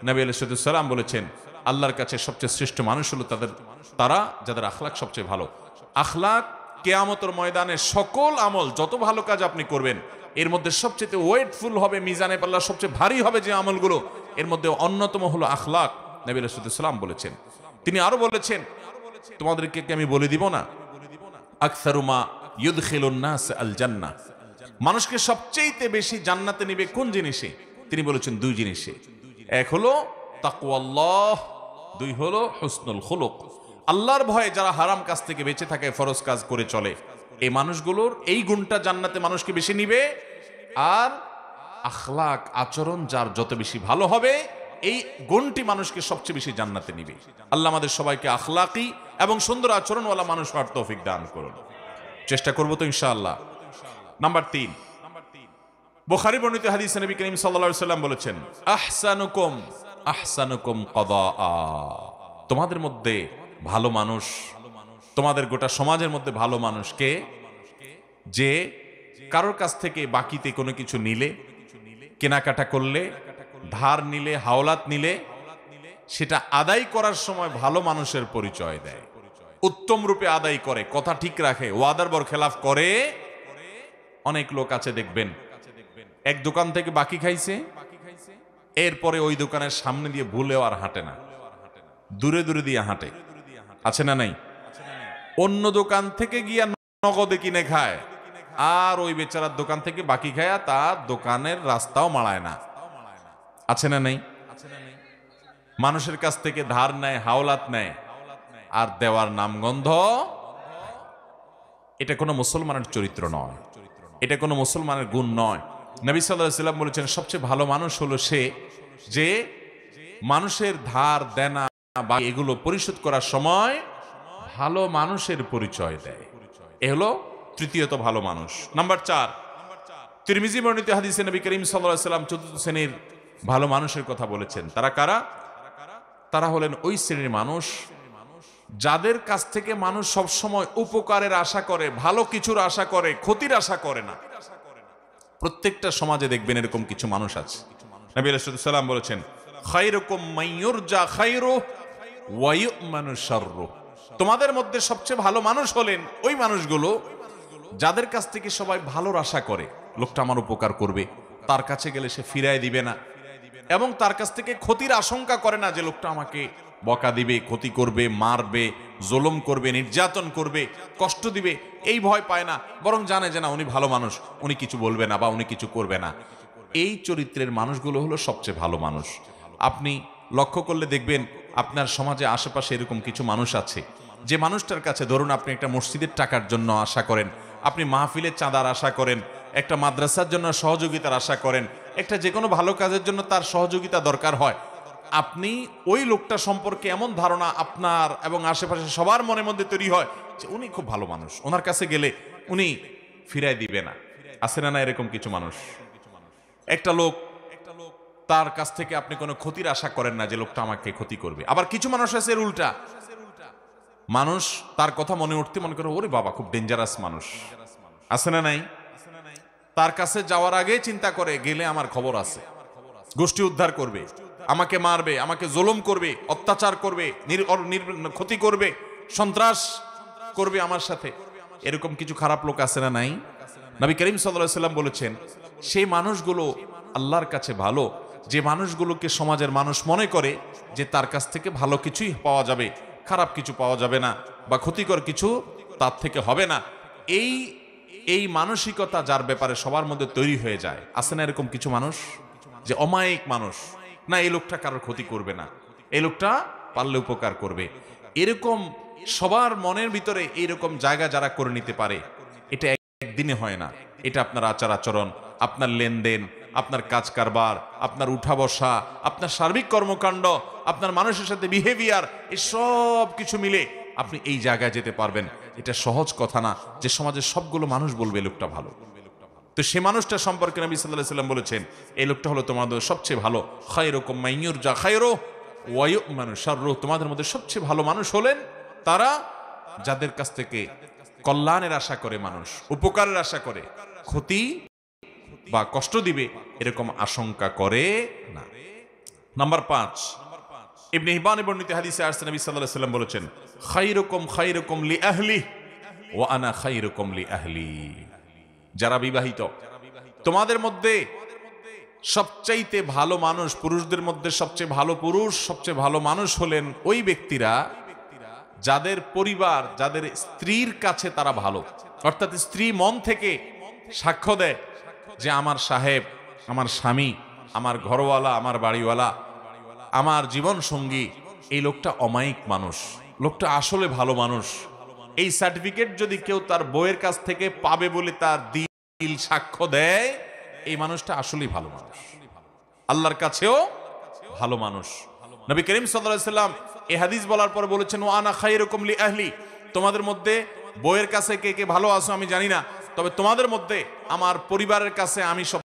নবী আলাইহিস সালাম বলেছেন আল্লাহর কাছে সবচেয়ে শ্রেষ্ঠ মানুষ হলো তারা যাদের আখলাক সবচেয়ে ভালো। আখলাক কিয়ামতের ময়দানে সকল আমল, যত ভালো কাজ আপনি করবেন এর মধ্যে সবচেয়ে ওয়েটফুল হবে, মিজানে পাল্লা সবচেয়ে ভারী হবে যে আমলগুলো, এর মধ্যে অন্যতম হলো আখলাক। নবী আলাইহিস সালাম বলেছেন। তিনি আরো বলেছেন, তোমাদেরকে কি আমি বলে দিব না, আকসারু মা ইউদখিলুন নাস আল জান্নাহ, মানুষকে সবচেয়ে বেশি জান্নাতে নেবে কোন জিনিসে? তিনি বলেছেন দুই জিনিসে। এক হলো তাকওয়াল্লাহ, দুই হলো হুসনুল খুলুক। আল্লাহর ভয়ে যারা হারাম কাজ থেকে বেঁচে থাকে, ফরজ কাজ করে চলে, এই মানুষগুলোর এই গুণটা জান্নাতে মানুষকে বেশি নিবে। আর আখলাক, আচরণ যার যত বেশি ভালো হবে, এই গুণটি মানুষকে সবচেয়ে বেশি জান্নাতে নিবে। আল্লাহ আমাদের সবাইকে আখলাকি এবং সুন্দর আচরণওয়ালা মানুষ হওয়ার তৌফিক দান করুন। চেষ্টা করবো তো ইনশাআল্লাহ। নাম্বার 3, বুখারী বর্ণিত হাদিসে নবী করিম সাল্লাল্লাহু আলাইহি ওয়াসাল্লাম বলেছেন, আহসানুকুম কদাআ, তোমাদের মধ্যে ভালো মানুষ, তোমাদের গোটা সমাজের মধ্যে ভালো মানুষ কে? যে কারোর কাছ থেকে বাকিতে কোনো কিছু নিলে, কেনাকাটা করলে, ধার নিলে, হাওলাত নিলে, সেটা আদায় করার সময় ভালো মানুষের পরিচয় দেয়, উত্তম রূপে আদায় করে, কথা ঠিক রাখে, ওয়াদার বরখেলাফ করে। অনেক লোক আছে দেখবেন, এক দোকান থেকে বাকি খাইছে, এরপরে ওই দোকানের সামনে দিয়ে ভুলেও আর হাঁটে না, দূরে দূরে দিয়ে হাঁটে, আছে না নাই? অন্য দোকান থেকে গিয়া নগদে কিনে খায়, আর ওই বেচারার দোকান থেকে বাকি খায়, তার দোকানের রাস্তাও মাড়ায় না, আছে না নাই? মানুষের কাছ থেকে ধার নেয়, হাওলাত নেয়, আর দেওয়ার নামগন্ধ। এটা কোনো মুসলমানের চরিত্র নয়, এটা কোনো মুসলমানের গুণ নয়। নবী সাল্লাল্লাহু আলাইহি ওয়াসাল্লাম বলেছেন, সবচেয়ে ভালো মানুষ হলো সে যে মানুষের ধার দেনা বা এগুলো পরিশোধ করার সময় ভালো মানুষের পরিচয় দেয়। এ হলো তৃতীয়ত ভালো মানুষ। নাম্বার 4, তিরমিজি বর্ণিত হাদিসে নবী করিম সাল্লাল্লাহু আলাইহি ওয়াসাল্লাম চতুর্থ শ্রেণীর ভালো মানুষের কথা বলেছেন। তারা কারা? তারা হলেন ওই শ্রেণীর মানুষ যাদের কাছ থেকে মানুষ সবসময় উপকারের আশা করে, ভালো কিছুর আশা করে, ক্ষতির আশা করে না। প্রত্যেকটা সমাজে দেখবেন এরকম কিছু মানুষ আছে। নবী আলাইহিস সালাম বলেছেন, খায়রুকুম মান ইউরজা খায়রুহু ওয়া ইউ'মানু শাররুহু, তোমাদের মধ্যে সবচেয়ে ভালো মানুষ হলেন ওই মানুষগুলো যাদের কাছ থেকে সবাই ভালোর আশা করে, লোকটা আমার উপকার করবে, তার কাছে গেলে সে ফিরায় দিবে না, এবং তার কাছ থেকে ক্ষতির আশঙ্কা করে না যে লোকটা আমাকে বকা দিবে, ক্ষতি করবে, মারবে, জুলুম করবে, নির্যাতন করবে, কষ্ট দিবে, এই ভয় পায় না, বরং জানে যে না উনি ভালো মানুষ, উনি কিছু বলবে না বা উনি কিছু করবে না। এই চরিত্রের মানুষগুলো হলো সবচেয়ে ভালো মানুষ। আপনি লক্ষ্য করলে দেখবেন আপনার সমাজে আশেপাশে এরকম কিছু মানুষ আছে, যে মানুষটার কাছে ধরুন আপনি একটা মসজিদের টাকার জন্য আশা করেন, আপনি মাহফিলের চাঁদার আশা করেন, একটা মাদ্রাসার জন্য সহযোগিতার আশা করেন, একটা যে কোনো ভালো কাজের জন্য তার সহযোগিতা দরকার হয়, আপনি ওই লোকটা সম্পর্কে এমন ধারণা আপনার এবং আশেপাশে সবার মনের মধ্যে তৈরি হয় যে উনি খুব ভালো মানুষ, ওনার কাছে গেলে উনি ফিরায় দিবে না। আছে না না এরকম কিছু মানুষ? একটা লোক, তার কাছ থেকে আপনি কোনো ক্ষতির আশা করেন না যে লোকটা আমাকে ক্ষতি করবে। আবার কিছু মানুষ আছে এর উল্টা, মানুষ তার কথা মনে উঠতে মনে করে ওরে বাবা খুব ডেঞ্জারাস মানুষ, আছে না নাই? তার কাছে যাওয়ার আগে চিন্তা করে গেলে আমার খবর আছে, গোষ্ঠী উদ্ধার করবে, আমাকে মারবে, আমাকে জুলুম করবে, অত্যাচার করবে, ক্ষতি করবে, সন্ত্রাস করবে আমার সাথে। এরকম কিছু খারাপ লোক আছে না নাই? নবী করিম সাল্লাল্লাহু আলাইহি ওয়াসাল্লাম বলেছেন, সেই মানুষগুলো আল্লাহর কাছে ভালো, যে মানুষগুলোকে সমাজের মানুষ মনে করে যে তার কাছ থেকে ভালো কিছুই পাওয়া যাবে, খারাপ কিছু পাওয়া যাবে না, বা ক্ষতিকর কিছু তার থেকে হবে না। এই মানসিকতা যার ব্যাপারে সবার মধ্যে তৈরি হয়ে যায়, আছে না এরকম কিছু মানুষ যে অমায়িক মানুষ, না এই লোকটা কারোর ক্ষতি করবে না, এই লোকটা পারলে উপকার করবে। এরকম সবার মনের ভিতরে এইরকম জায়গা যারা করে নিতে পারে, এটা একদিনে হয় না। এটা আপনার আচার আচরণ, আপনার লেনদেন, আপনার কাজ কারবার, আপনার উঠা বসা, আপনার সার্বিক কর্মকাণ্ড, আপনার মানুষের সাথে বিহেভিয়ার, এই সব কিছু মিলে আপনি এই জায়গায় যেতে পারবেন। এটা সহজ কথা না যে সমাজের সবগুলো মানুষ বলবে এই লোকটা ভালো। তো সে মানুষটা সম্পর্কে নবী সাল্লাল্লাহু আলাইহি ওয়াসাল্লাম বলেছেন, এই লোকটা হলো তোমাদের সবচেয়ে ভালো। খায়রুকুম মান ইউরজা খায়রুহু ওয়া ইউ'মানু শাররুহু, তোমাদের মধ্যে সবচেয়ে ভালো মানুষ হলেন তারা যাদের কাছ থেকে কল্যাণের আশা করে, মানুষ উপকারের আশা করে, ক্ষতি বা কষ্ট দিবে এরকম আশঙ্কা করে না। নাম্বার 5, ইবনে হিব্বানে বর্ণিত হাদিসে আসছে নবী সাল্লাল্লাহু আলাইহি ওয়াসাল্লাম বলেছেন, খায়রুকুম লি আহলি ওয়া আনা খায়রুকুম লি আহলি। যারা বিবাহিত, তোমাদের মধ্যে সবচাইতে ভালো মানুষ, পুরুষদের মধ্যে সবচেয়ে ভালো পুরুষ, সবচেয়ে ভালো মানুষ হলেন ওই ব্যক্তিরা যাদের পরিবার, যাদের স্ত্রীর কাছে তারা ভালো। অর্থাৎ স্ত্রী মন থেকে সাক্ষ্য দেয় যে আমার সাহেব, আমার স্বামী, আমার ঘরওয়ালা, আমার বাড়িওয়ালা, আমার জীবন সঙ্গী, এই লোকটা অমায়িক মানুষ, লোকটা আসলে ভালো মানুষ। এই সার্টিফিকেট যদি কেউ তার বউয়ের কাছ থেকে পাবে বলে তার দিল সাক্ষ্য দেয়, এই মানুষটা আসলেই ভালো মানুষ, আল্লাহর কাছেও ভালো মানুষ। নবী করিম সাল্লাল্লাহু আলাইহি ওয়াসাল্লাম এই হাদিস বলার পর বলেছেন, ওয়া আনা খায়রুকুম লি আহলি, তোমাদের মধ্যে বউয়ের কাছে কে কে ভালো আছো আমি জানি না, তবে তোমাদের মধ্যে আমার পরিবারের কাছে আমি